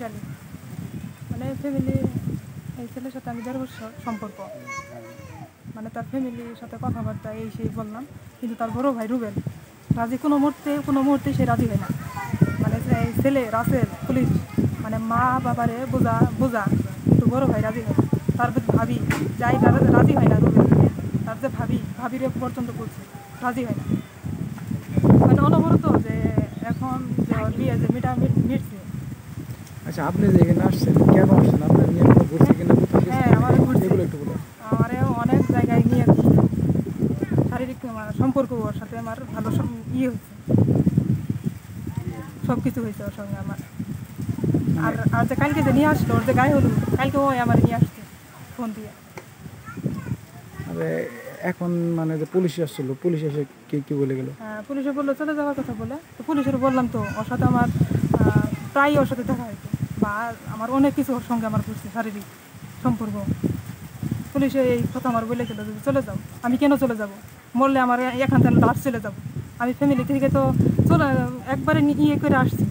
আমির আলী। মানে ফ্যামিলি, এই ছেলের সাথে আমি 1.5 বছর সম্পর্ক। মানে তার ফ্যামিলির সাথে কথাবার্তা এই সেই বললাম, কিন্তু তার বড় ভাই রুবেল রাজি কোনো মুহূর্তে সে রাজি হয় না। মানে এই ছেলে রাসেল পুলিশ মানে মা বাবারে বোঝা, কিন্তু বড় ভাই রাজি হয় না। তার ভাবি যাই রাজি হয় না রুবেল, তার যে ভাবিরে পর্যন্ত বলছে রাজি হয় না। মানে অনবরত যে এখন যে ওর বিয়ে যে মিটছে। আচ্ছা, আপনি যে এখানে আসছেন, কেন আসছেন? আপনার নিয়ে কোনো ঘুরছে কিনা, কোথাও গেছেন? হ্যাঁ, আমার ঘুরছে, এগুলো একটু বলুন। আমার অনেক জায়গায় নিয়ে শারীরিক সম্পর্ক ওর সাথে আমার ভালো হয়েছে, সব কিছু হয়েছে ওর সঙ্গে আমার। আর যে কালকে যে নিয়ে আসলো ওর যে গায়ে হলুদ, কালকে ওই আমার নিয়ে আসছে ফোন দিয়ে। আরে এখন মানে যে পুলিশ আসছিল, পুলিশ এসে কি বলে গেল? হ্যাঁ, পুলিশে বললো চলে যাওয়ার কথা বলে। তো পুলিশের বললাম তো ওর সাথে আমার প্রায়ই ওর সাথে দেখা হয়তো, বা আমার অনেক কিছু ওর সঙ্গে আমার করছে শারীরিক সম্পর্ক। পুলিশে এই কথা আমার বলে গেলো যদি চলে যাও। আমি কেন চলে যাব? মরলে আমার এখান থেকে লাশ চলে যাব। আমি ফ্যামিলি থেকে তো একবারে ইয়ে করে আসছি,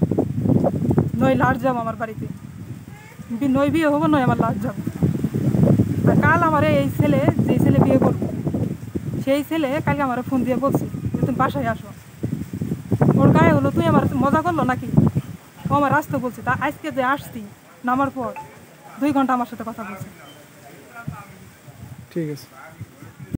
নয় লাশ যাবো আমার বাড়িতে, নয় বিয়ে হবো, নয় আমার লাশ যাবো। আর কাল আমার এই ছেলে, যে ছেলে বিয়ে করবো, সেই ছেলে কালকে আমার ফোন দিয়ে বলছে যে তুমি বাসায় আসো। ওর গায়ে হলো তুই আমার মজা করলো নাকি? ও আমার আসতে বলছে। তা আজকে যে আসছি নামার পর 2 ঘন্টা আমার সাথে কথা বলছে। ঠিক আছে।